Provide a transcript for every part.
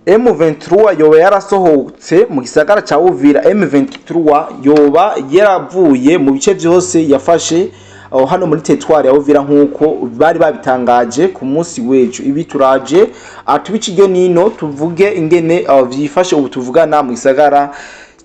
M23 yoba yarasohotse mu gisagara ca Uvira. M23 yoba yaravuye mu bice byose yafashe hano muri territoire ya Uvira nkuko bari babitangaje ku munsi wejo. Ibi turaje atubici ryo nino tuvuge ingene vyifashe ubu tuvugana mu gisagara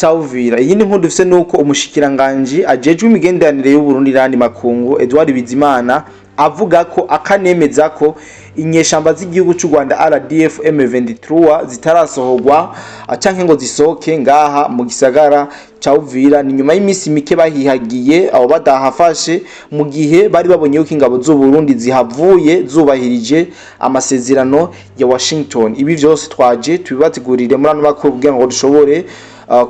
ca Uvira. Iyi ni nkuru dufise nuko umushikiranganje ajejwe imigenderanire y'u Burundi n'andi makungu Edouard Bizimana avuga ko akanemeza ko inyeshamba z'igihugu cy'u Rwanda RDF M23 zitarasohorwa canke ngo zisoke ngaha mu gisagara ca Uvira. Ni nyuma y'imisi mike bahihagiye abo badahafashe mu gihe bari babonye yuko ingabo z'u Burundi zihavuye zubahirije amasezerano ya Washington. Ibi vyose twaje tubibategurire muri ano makuru kugira ngo dushobore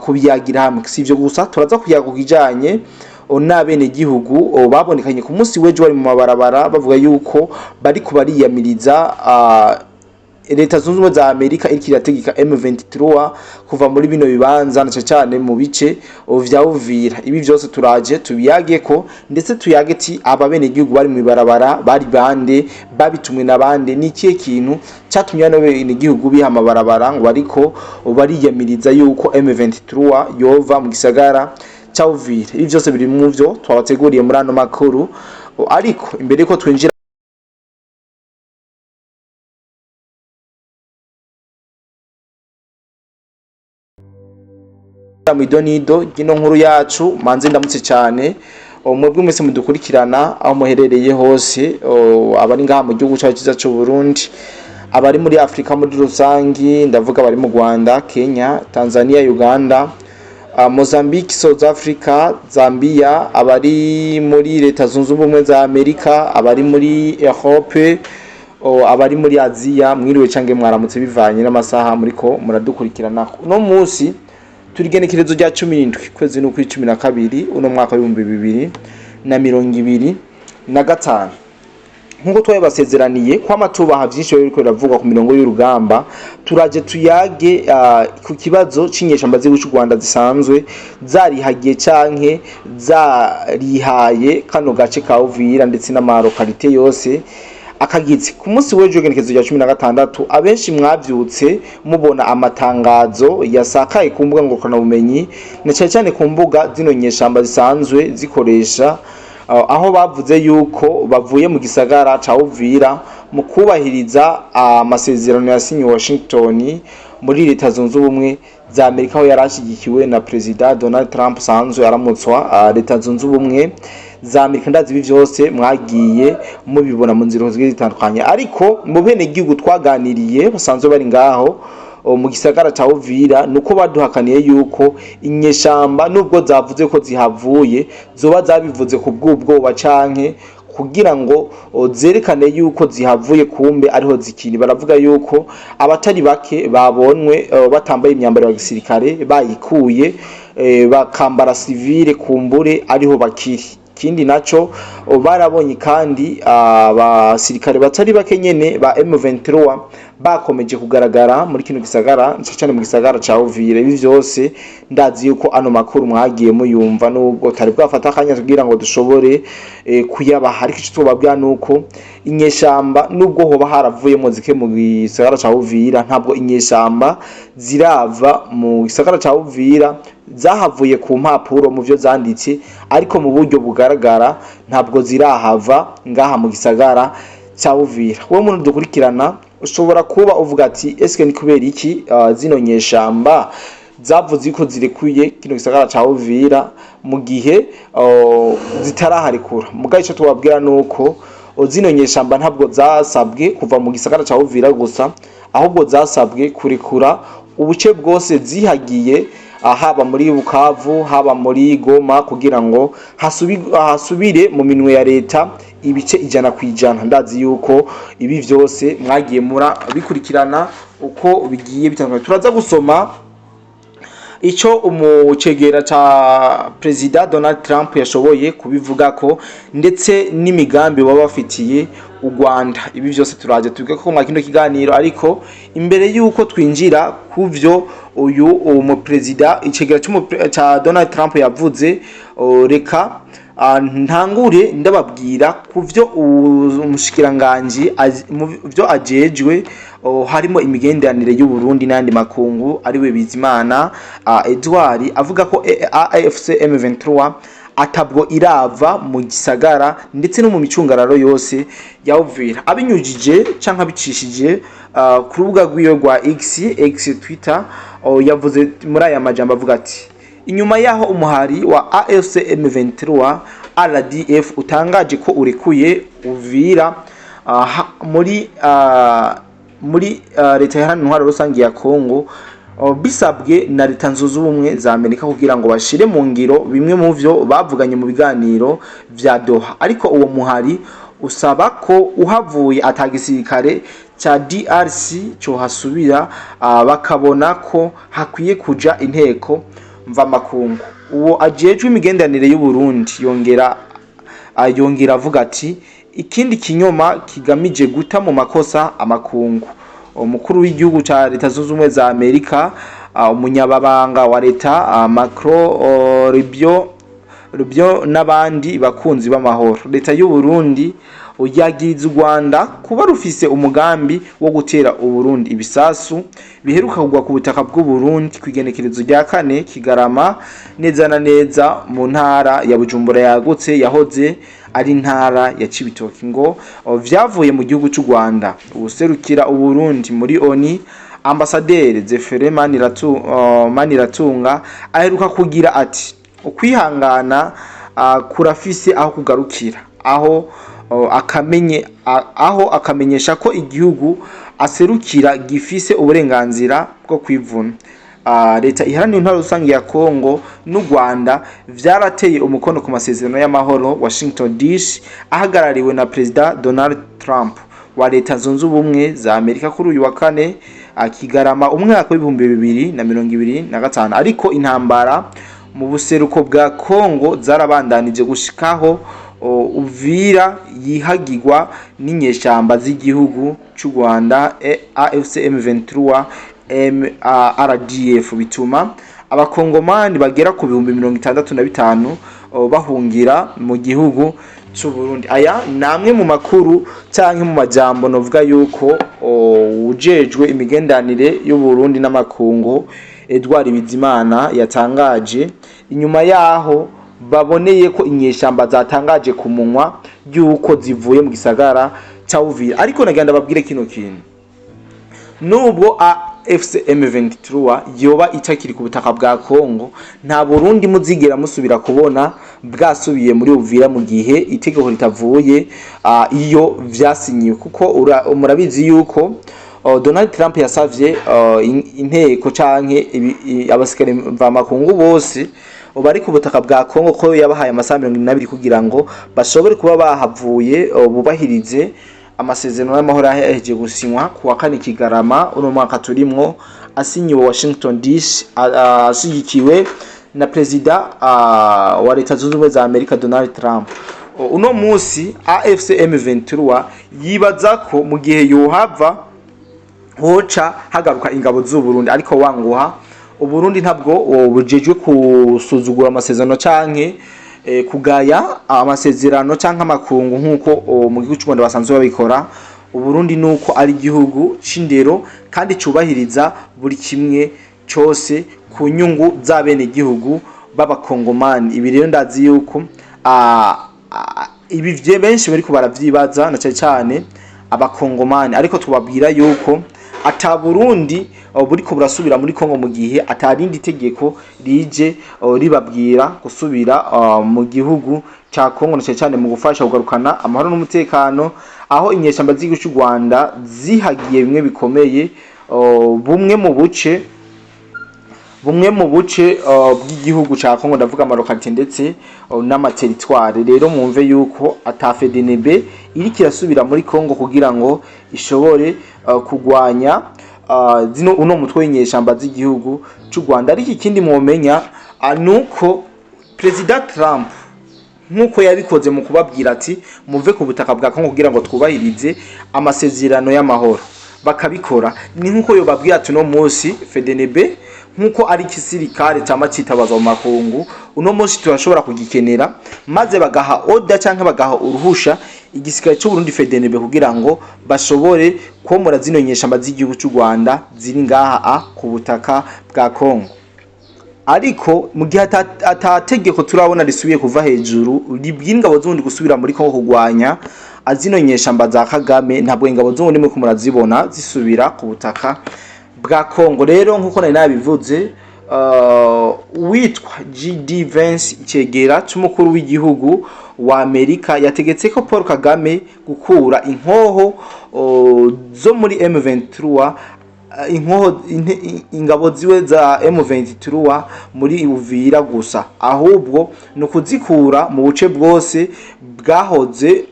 kubiyagira hamwe. Sivyo gusa turaza kuyaga kujanye n'abene gihugu babonekanye ku munsi wejo bari mu mabarabara bavuga yuko bari kubariyamiriza leta zunze ubumwe za Amerika iriko irategeka M23 kuva muri bino bibanza na cyane mu bice vya Uvira. Ibi vyose turaje tubiyageko ndetse tuyageti ababene gihugu bari mu barabara bari bande babitumwe nabande n'ikiye kintu cyatumye abene gihugu biha amabarabara ngo bariko bariyamiriza yuko M23 yova mu gisagara ca Uvira. Ibi byose biri mu byo twabateguriye muri ano makuru, ariko imbere ko twinjira mu idonido gino nkuru yacu manze ndamutse cyane mwebwe mwese mudukurikirana aho muherereye hose, abari ngaha mu gihugu cyacu cy'u Burundi, abari muri Afrika muri rusangi, ndavuga abari mu Rwanda, Kenya, Tanzania, Uganda, Mozambique, South Africa, Zambia, abari muri leta zunze ubumwe za Amerika, abari muri Europe, abari muri Aziya, mwiriwe cange mwaramutse bivanye n'amasaha muriko muradukurikirana. Uno munsi turigenekerezo rya 17 kwezi no kuri 12 uno mwaka wa 2025. Nkuko twabasezeraniye kwa matubaha byinshi biriko biravugwa ku mirongo y'urugamba, turaje tuyage ku kibazo c'inyeshamba z'u Rwanda zisanzwe zarihagiye canke zarihaye kano gace ka Uvira ndetse n'amarokalite yose akagize. Ku munsi wejo genekezo rya 16 abenshi mwavyutse mubona amatangazo yasakaye ku mbuga ngorokana bumenyi na cyane ku mbuga zino nyeshamba zisanzwe zikoresha, aho bavuze yuko bavuye mu gisagara ca Uvira mu kubahiriza amasezerano yasinyiwe Washington muri leta zunze ubumwe za Amerika, aho yarashigikiwe na President Donald Trump sanzwe aramutswa leta zunze ubumwe za Amerika. Ndazi ibi vyose mwagiye mubibona mu nzira zitandukanye, ariko mu bene gihugu twaganiriye basanzwe bari ngaho mu gisagara ca Uvira nuko baduhakaniye yuko inyeshamba nubwo zavuze ko zihavuye zoba zabivuze ku bw'ubwoba canke kugira ngo zerekane yuko zihavuye kumbe ariho zikiri. Baravuga yuko abatari bake babonwe batambaye imyambaro ya gisirikare bayikuye bakambara civile kumbure ariho bakiri. Kindi naco barabonye kandi abasirikare batari bake nyene ba M23 bakomeje kugaragara muri kino gisagara cyane mu gisagara ca Uvira. Ibi vyose ndazi yuko ano makuru mwagiye muyumva nubwo tari bwafata akanya kugira ngo dushobore kuyabaha, ariko icyo tubabwira nuko inyeshamba nubwo hoba haravuyemo zike mu gisagara ca Uvira, ntabwo inyeshamba zirava mu gisagara ca Uvira, zahavuye ku mpapuro mu byo zanditse, ariko mu buryo bugaragara ntabwo zirahava ngaha mu gisagara ca Uvira. Wowe muntu dukurikirana ushobora kuba uvuga ati eske ni kubera iki zino nyeshamba zavuze ko zirekuye kino gisagara ca Uvira mu gihe zitaraharikura. Mugaye cyo tubabwira nuko zino nyeshamba ntabwo zasabwe kuva mu gisagara ca Uvira gusa, ahubwo zasabwe kurekura ubuce bwose zihagiye, haba muri Bukavu haba muri Goma, kugira ngo hasubire mu minwe ya leta ibice 100%. Ndazi yuko ibi vyose mwagiye mura bikurikirana uko bigiye bitandukanye. Turaza gusoma ico umucegera ca President Donald Trump yashoboye kubivuga ko ndetse n'imigambi baba bafitiye u Rwanda. Ibi vyose turaje tuvuge ko mwa kino kiganiro, ariko imbere yuko twinjira kuvyo uyu mu president icegera ca Donald Trump yavuze, reka ntangure ndababwira ku byo umushikiranganji mu byo ajejwe harimo imigenderanire y'u Burundi n'andi makungu ariwe Bizimana Edouard avuga ko AFC M23 atabwo irava mu gisagara ndetse no mu micungararo yose ya Uvira abinyujije canka bicishije ku rubuga rwiwe rwa X Twitter yavuze muri aya majambo avuga ati inyuma yaho umuhari wa AFC M23 RDF utangaje ko urekuye Uvira muri leta ya ntwaro rusangi ya Kongo bisabwe na leta zunze ubumwe za Amerika kugira ngo bashire mu ngiro bimwe mu byo bavuganye mu biganiro vya Doha ariko uwo muhari usaba ko uhavuye atagisirikare cha DRC cyo hasubira bakabona ko hakwiye kuja inteko mva makungu uwo ajejwe imigendanire y'u Burundi yongera avuga ati ikindi kinyoma kigamije guta mu makosa amakungu umukuru w'igihugu ca leta zunze ubumwe za Amerika umunyababanga wa leta Macron Rubio n'abandi bakunzi b'amahoro leta y'u Burundi yagiriza u Rwanda kuba rufise umugambi wo gutera u Burundi ibisasu biheruka kugwa ku butaka bw'u Burundi kwigenekerezo rya 4 Kigarama neza na neza mu ntara ya Bujumbura yagutse yahoze ari ntara ya Cibitoke ngo vyavuye mu gihugu cy'u Rwanda ubuserukira u Burundi muri ONU Ambassadeur Zefere Maniratunga aheruka kugira ati ukwihangana kurafise aho kugarukira aho akamenyesha ko igihugu aserukira gifise uburenganzira bwo kwivuna leta iharanira intwaro rusangi ya Kongo n'u Rwanda vyarateye umukono ku masezerano y'amahoro Washington DC ahagarariwe na President Donald Trump wa leta zunze ubumwe za Amerika kuri uyu wa 4 Kigarama umwaka w'2025 ariko intambara mu buseruko bwa Kongo zarabandanije gushikaho Uvira yihagirwa n'inyeshamba z'igihugu cy'u Rwanda AFC M23 RDF bituma abakongomani bagera ku 65,000 bahungira mu gihugu cy'u Burundi aya namwe mu makuru canke mu majambo novuga yuko ujejwe imigendanire y'u Burundi n'amakungu Edouard Bizimana yatangaje inyuma yaho baboneye ko inyeshamba zatangaje ku munwa yuko zivuye mu gisagara ca Uvira ariko nagenda babwire kino kintu nubwo AFC M23 yoba itakiri ku butaka bwa Kongo nta Burundi muzigera musubira kubona bwasubiye muri Uvira mu gihe itegeko ritavuye iyo vyasinyiwe kuko murabizi yuko Donald Trump yasavye inteko canke abasikare mva makungu bose bari ku butaka bwa Kongo ko yabahaye amasaha 22 kugira ngo bashobore kuba bahavuye bubahirize amasezerano y'amahoro yaheje gusinywa ku wa 4 Kigarama uno mwaka turimwo asinyiwe Washington DC ashigikiwe na President wa leta zunze ubumwe za Amerika Donald Trump uno musi AFC M23 yibaza ko mu gihe yohava hoca hagaruka ingabo z'u Burundi ariko wanguha Uburundi ntabwo bujejwe kusuzugura amasezerano canke kugaya amasezerano canke amakungu nkuko mu gihugu cy'u Rwanda basanzwe babikora Uburundi nuko ari igihugu c'indero kandi cubahiriza buri kimwe cyose ku nyungu z'abene igihugu b'abakongomani ibi rero ndazi yuko ibi vye benshi bariko baravyibaza na cyane abakongomani ariko tubabwira yuko ata Burundi buriko burasubira muri Kongo mu gihe atarindi tegeko rije ribabwira gusubira mu gihugu ca Kongo na cyane mu gufasha kugarukana amahoro n'umutekano aho inyeshamba z'igihugu cy'u Rwanda zihagiye bimwe bikomeye bumwe mu buce bw'igihugu ca Kongo ndavuga amarokati ndetse n'amateritware rero mwumve yuko atafDNB iri kirasubira muri Kongo kugira ngo ishobore kugwanya uno mutwe w'inyeshamba z'igihugu cy'u Rwanda ariko ikindi mwomenya nuko President Trump nkuko yabikoze mu kubabwira ati muve ku butaka bwa Kongo kugira ngo twubahirize amasezerano y'amahoro bakabikora ni nkuko yo babwira ati no munsi FDNB nkuko ari ikisirikare cyama citabazwa mu makungu uno munsi turashobora kugikenera maze bagaha oda canke bagaha uruhusha igisirikare cy'u Burundi FDNB kugira ngo bashobore komora zino nyeshamba z'igihugu cy'u Rwanda ziri ngaha ku butaka bwa Kongo. Ariko mu gihe atategeko turabona risubiye kuva hejuru libwira ingabo z'ubundi gusubira muri Kongo kugwanya azino nyeshamba za Kagame, ntabwo ingabo z'ubundi mwe kumurazibona zisubira ku butaka bwa Kongo. Rero nkuko nari nabivuze witwa GD Vance icegera c'umukuru w'igihugu wa Amerika yategetse ko Paul Kagame gukura inkoho zo muri M23 ingabo ziwe za M23 muri Uvira gusa, ahubwo no kuzikura mu buce bwose bwahoze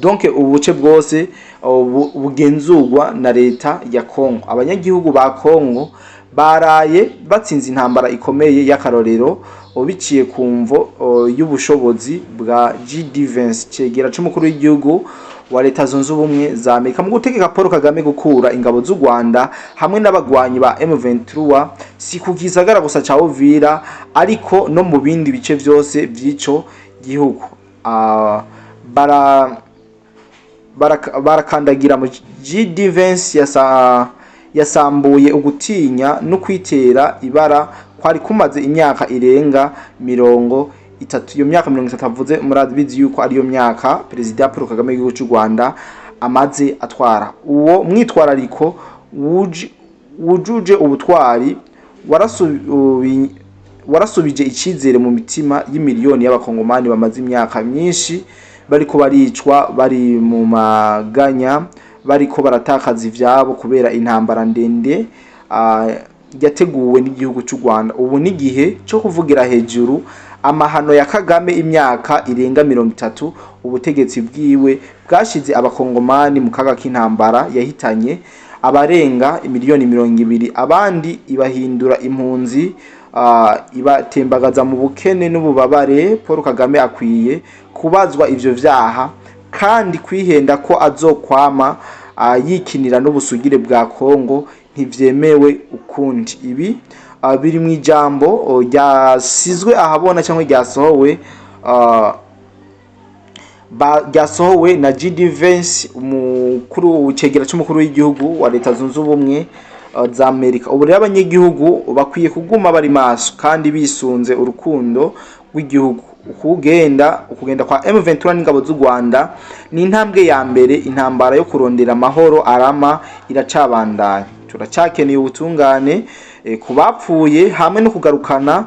donc ubuce bwose bugenzurwa na leta ya Kongo. Abanyagihugu ba Kongo baraye batsinze intambara ikomeye y'akarorero biciye kumvo y'ubushobozi bwa GD Vance cegera c'umukuru w'igihugu wa leta zunze ubumwe za Amerika mu gutegeka Paul Kagame gukura ingabo z'u Rwanda hamwe n'abagwanyi ba M23 si kugisagara gusa ca Uvira ariko no mu bindi bice byose by'ico gihugu. Barakandagira mu GD Vance yasambuye ugutinya no kwitera ibara kwari kumaze imyaka irenga 30. Iyo myaka 30 avuze murabizi yuko ari yo myaka President Paul Kagame w'igihugu cy'u Rwanda amaze atwara. Uwo mwitwarariko wujuje ubutwari warasubije icizere mu mitima y'imiliyoni y'abakongomani bamaze imyaka myinshi bariko baricwa, bari mu maganya, bariko baratakaza ivyabo kubera intambara ndende yateguwe n'igihugu cy'u Rwanda. Ubu ni gihe cyo kuvugira hejuru amahano ya Kagame imyaka irenga 30 ubutegetsi bwiwe bwashize abakongomani mu kaga k'intambara yahitanye abarenga miliyoni 200, abandi ibahindura impunzi, ibatembagaza mu bukene n'ububabare. Paul Kagame akwiye kubazwa ivyo vyaha kandi kwihenda ko azokwama yikinira n'ubusugire bwa Kongo ntivyemewe ukundi. Ibi biri mu ijambo ryasizwe ahabona cyangwa ryasohowe na GD Vance umukuru w'icegera c'umukuru w'igihugu wa leta zunze ubumwe za Amerika. Ubu rero abanyagihugu bakwiye kuguma bari maso kandi bisunze urukundo rw'igihugu. Ukugenda kwa M23 n'ingabo z'u Rwanda ni intambwe ya mbere. Intambara yo kurondera amahoro arama iracabandanya. Turacakeneye ubutungane kubapfuye hamwe no kugarukana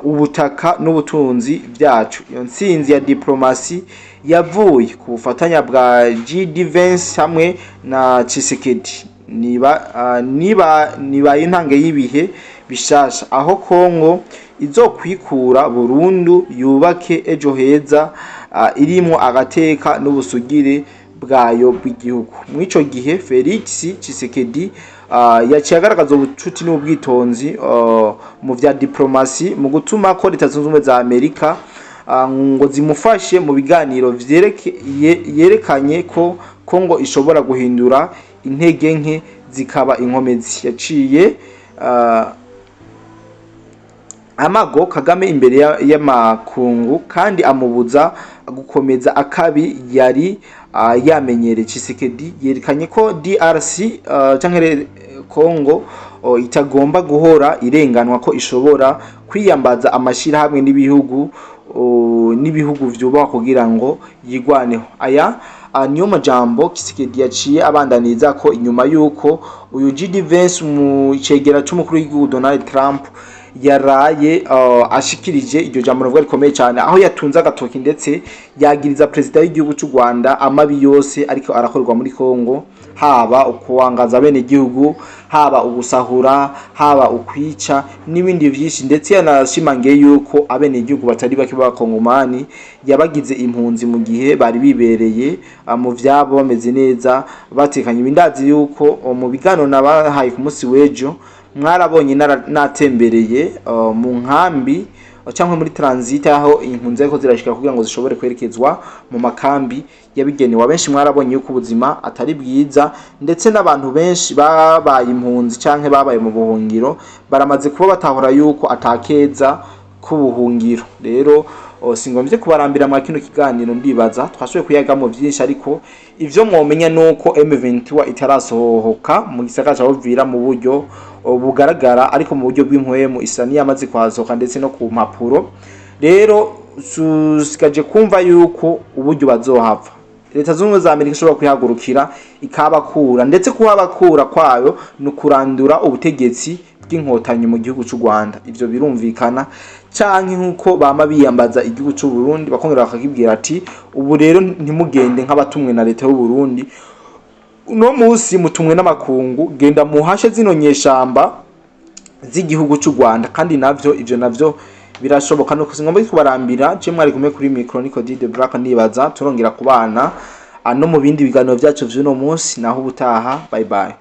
ubutaka n'ubutunzi byacu. Iyo ntsinzi ya diplomasi yavuye ku bufatanya bwa GD Vance hamwe na Tshisekedi niba intange y'ibihe bishasha aho Kongo izokwikura burundu yubake ejo heza irimo agateka n'ubusugire bwayo bw'igihugu. Mwico gihe Felix Tshisekedi yaciye agaragaza ubucuti n'ubwitonzi mu vya diplomasi mu gutuma ko leta zunze ubumwe za Amerika ngo zimufashe mu biganiro yerekanye ko Kongo ishobora guhindura intege nke zikaba inkomezi. Yaciye amago Kagame imbere y'amakungu kandi amubuza gukomeza akabi yari yamenyereye. Tshisekedi yerekanye ko DRC canke Kongo itagomba guhora irenganwa, ko ishobora kwiyambaza amashira hamwe n'ibihugu vyubaha kugira ngo yigwaneho. Aya niyo majambo Tshisekedi yaciye abandaniza ko inyuma yuko uyu GD Vance mu cegera c'umukuru w'igihugu Donald Trump yaraye ashikirije iryo jambo rivuga rikomeye cyane, aho yatunze agatoki ndetse yagiriza president w'igihugu cy'u Rwanda amabi yose ariko arakorwa muri Kongo, haba ukuwangaza bene gihugu, haba ubusahura, haba ukwica n'ibindi byinshi. Ndetse yanashimangiye yuko abene igihugu batari bake b'abakongomani yabagize impunzi mu gihe bari bibereye mu vyabo bameze neza batekanye. Ibindazi yuko mu bigano nabahaye ku munsi w'ejo mwarabonye natembereye mu nkambi cyangwa muri transit aho impunzi ariko zirashika kugira ngo zishobore kwerekezwa mu makambi yabigenewe. Abenshi mwarabonye yuko ubuzima atari bwiza, ndetse n'abantu benshi babaye impunzi canke babaye mu buhungiro baramaze kuba batahura yuko atakeza k'ubuhungiro. Rero singombye kubarambira mwa kino kiganiro, ndibaza twashoboye kuyagamo byinshi, ariko ivyo mwomenya nuko M23 itarasohoka mu gisagara ca Uvira mu buryo bugaragara, ariko mu buryo bw'impwemu isa niyamaze kwasohoka ndetse no ku mpapuro. Rero susigaje kumva yuko uburyo bazohava Leta z'Ubumwe za Amerika ishobora kwihagurukira ikabakura, ndetse kuhabakura kwayo no kurandura ubutegetsi bw'inkotanyi mu gihugu cy'u Rwanda. Ivyo birumvikana, canke nkuko bama biyambaza igihugu cy'u Burundi bakongera bakakibwira ati ubu rero ntimugende nk'abatumwe na leta y'u Burundi, uno musi mutumwe n'amakungu, genda muhashe zino nyeshamba z'igihugu cy'u Rwanda. Kandi ivyo navyo birashoboka. No kusingomba kubarambira je mwari kumwe kuri micro Nico D the Black, nibaza turongera kubana no mu bindi biganiro byacu vy'uno munsi. Naho ubutaha, bye bye.